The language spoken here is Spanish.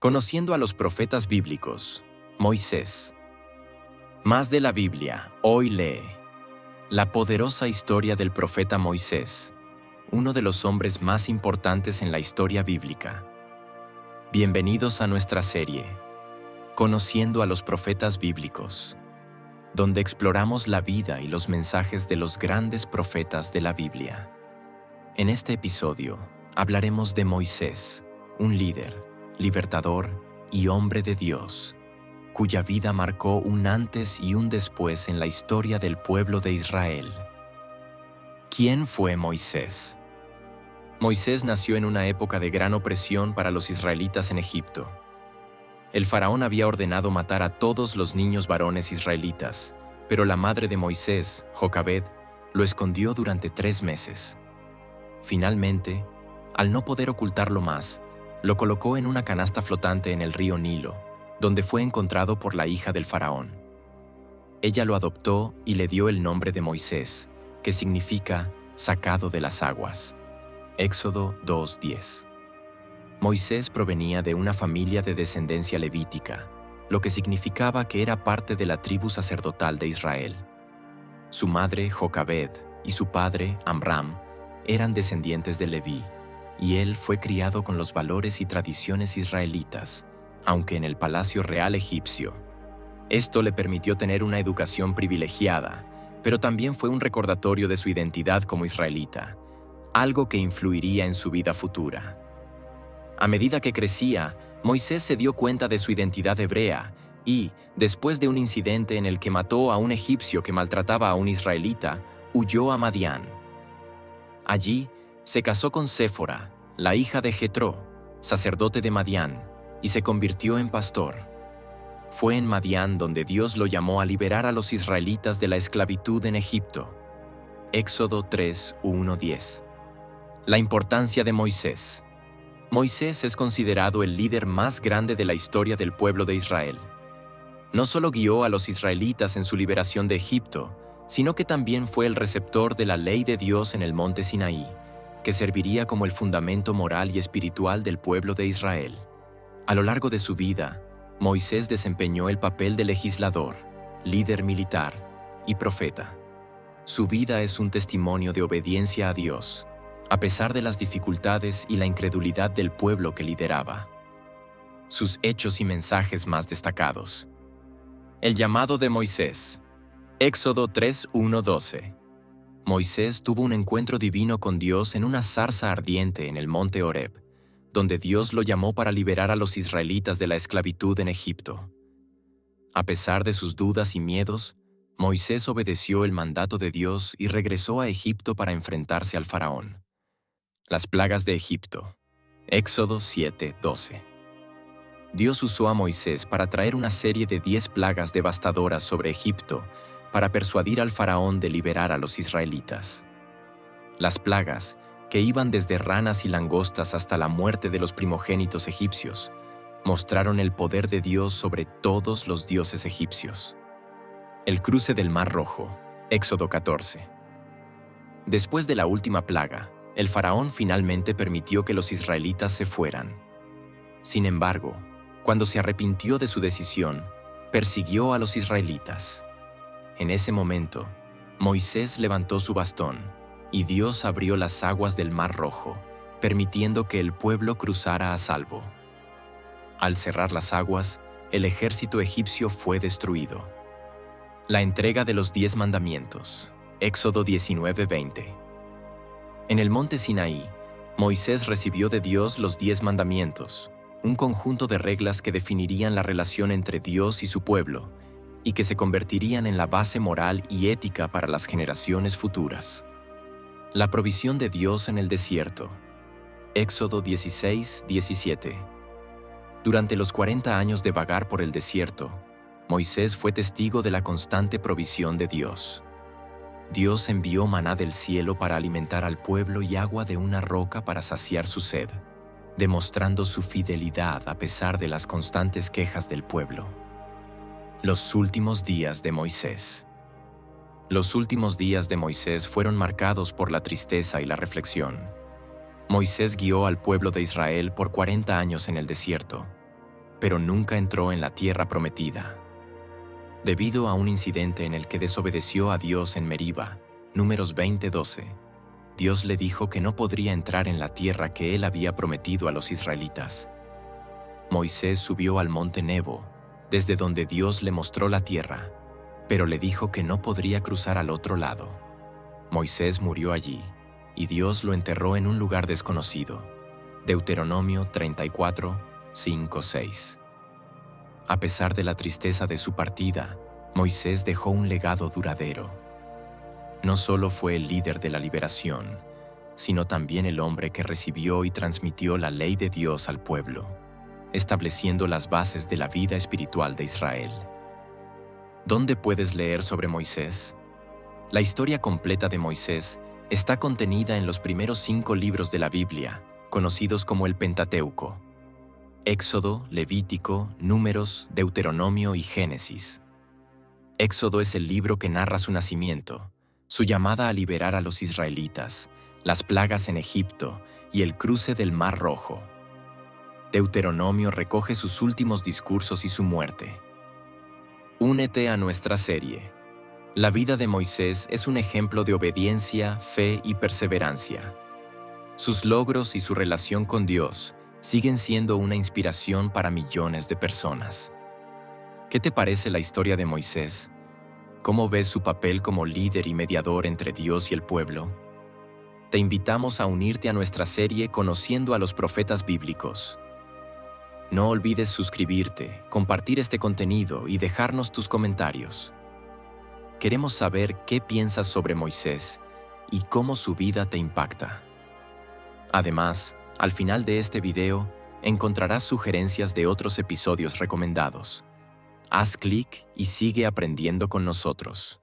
Conociendo a los profetas bíblicos, Moisés. Más de la Biblia, hoy lee la poderosa historia del profeta Moisés, uno de los hombres más importantes en la historia bíblica. Bienvenidos a nuestra serie, Conociendo a los profetas bíblicos, donde exploramos la vida y los mensajes de los grandes profetas de la Biblia. En este episodio, hablaremos de Moisés, un líder, libertador y hombre de Dios, cuya vida marcó un antes y un después en la historia del pueblo de Israel. ¿Quién fue Moisés? Moisés nació en una época de gran opresión para los israelitas en Egipto. El faraón había ordenado matar a todos los niños varones israelitas, pero la madre de Moisés, Jocabed, lo escondió durante 3 meses. Finalmente, al no poder ocultarlo más, lo colocó en una canasta flotante en el río Nilo, donde fue encontrado por la hija del faraón. Ella lo adoptó y le dio el nombre de Moisés, que significa sacado de las aguas. Éxodo 2:10. Moisés provenía de una familia de descendencia levítica, lo que significaba que era parte de la tribu sacerdotal de Israel. Su madre, Jocabed, y su padre, Amram, eran descendientes de Leví, y él fue criado con los valores y tradiciones israelitas, aunque en el palacio real egipcio. Esto le permitió tener una educación privilegiada, pero también fue un recordatorio de su identidad como israelita, algo que influiría en su vida futura. A medida que crecía, Moisés se dio cuenta de su identidad hebrea y, después de un incidente en el que mató a un egipcio que maltrataba a un israelita, huyó a Madián. Allí, se casó con Séfora, la hija de Jetró, sacerdote de Madián, y se convirtió en pastor. Fue en Madián donde Dios lo llamó a liberar a los israelitas de la esclavitud en Egipto. Éxodo 3:1-10. La importancia de Moisés. Moisés es considerado el líder más grande de la historia del pueblo de Israel. No solo guió a los israelitas en su liberación de Egipto, sino que también fue el receptor de la ley de Dios en el monte Sinaí, que serviría como el fundamento moral y espiritual del pueblo de Israel. A lo largo de su vida, Moisés desempeñó el papel de legislador, líder militar y profeta. Su vida es un testimonio de obediencia a Dios, a pesar de las dificultades y la incredulidad del pueblo que lideraba. Sus hechos y mensajes más destacados. El llamado de Moisés. Éxodo 3:1-12. Moisés tuvo un encuentro divino con Dios en una zarza ardiente en el monte Horeb, donde Dios lo llamó para liberar a los israelitas de la esclavitud en Egipto. A pesar de sus dudas y miedos, Moisés obedeció el mandato de Dios y regresó a Egipto para enfrentarse al faraón. Las plagas de Egipto. Éxodo 7:12. Dios usó a Moisés para traer una serie de 10 plagas devastadoras sobre Egipto para persuadir al faraón de liberar a los israelitas. Las plagas, que iban desde ranas y langostas hasta la muerte de los primogénitos egipcios, mostraron el poder de Dios sobre todos los dioses egipcios. El cruce del Mar Rojo. Éxodo 14. Después de la última plaga, el faraón finalmente permitió que los israelitas se fueran. Sin embargo, cuando se arrepintió de su decisión, persiguió a los israelitas. En ese momento, Moisés levantó su bastón, y Dios abrió las aguas del Mar Rojo, permitiendo que el pueblo cruzara a salvo. Al cerrar las aguas, el ejército egipcio fue destruido. La entrega de los 10 mandamientos. Éxodo 19:20. En el monte Sinaí, Moisés recibió de Dios los 10 mandamientos, un conjunto de reglas que definirían la relación entre Dios y su pueblo, y que se convertirían en la base moral y ética para las generaciones futuras. La provisión de Dios en el desierto. Éxodo 16:17. Durante los 40 años de vagar por el desierto, Moisés fue testigo de la constante provisión de Dios. Dios envió maná del cielo para alimentar al pueblo y agua de una roca para saciar su sed, demostrando su fidelidad a pesar de las constantes quejas del pueblo. Los últimos días de Moisés. Los últimos días de Moisés fueron marcados por la tristeza y la reflexión. Moisés guió al pueblo de Israel por 40 años en el desierto. pero nunca entró en la tierra prometida. Debido a un incidente en el que desobedeció a Dios en Meriba, Números 20:12, Dios le dijo que no podría entrar en la tierra que él había prometido a los israelitas. Moisés subió al monte Nebo, desde donde Dios le mostró la tierra, pero le dijo que no podría cruzar al otro lado. Moisés murió allí, y Dios lo enterró en un lugar desconocido. Deuteronomio 34, 5, 6. A pesar de la tristeza de su partida, Moisés dejó un legado duradero. No solo fue el líder de la liberación, sino también el hombre que recibió y transmitió la ley de Dios al pueblo, estableciendo las bases de la vida espiritual de Israel. ¿Dónde puedes leer sobre Moisés? La historia completa de Moisés está contenida en los primeros 5 libros de la Biblia, conocidos como el Pentateuco: Éxodo, Levítico, Números, Deuteronomio y Génesis. Éxodo es el libro que narra su nacimiento, su llamada a liberar a los israelitas, las plagas en Egipto y el cruce del Mar Rojo. Deuteronomio recoge sus últimos discursos y su muerte. Únete a nuestra serie. La vida de Moisés es un ejemplo de obediencia, fe y perseverancia. Sus logros y su relación con Dios siguen siendo una inspiración para millones de personas. ¿Qué te parece la historia de Moisés? ¿Cómo ves su papel como líder y mediador entre Dios y el pueblo? Te invitamos a unirte a nuestra serie Conociendo a los Profetas Bíblicos. No olvides suscribirte, compartir este contenido y dejarnos tus comentarios. Queremos saber qué piensas sobre Moisés y cómo su vida te impacta. Además, al final de este video, encontrarás sugerencias de otros episodios recomendados. Haz clic y sigue aprendiendo con nosotros.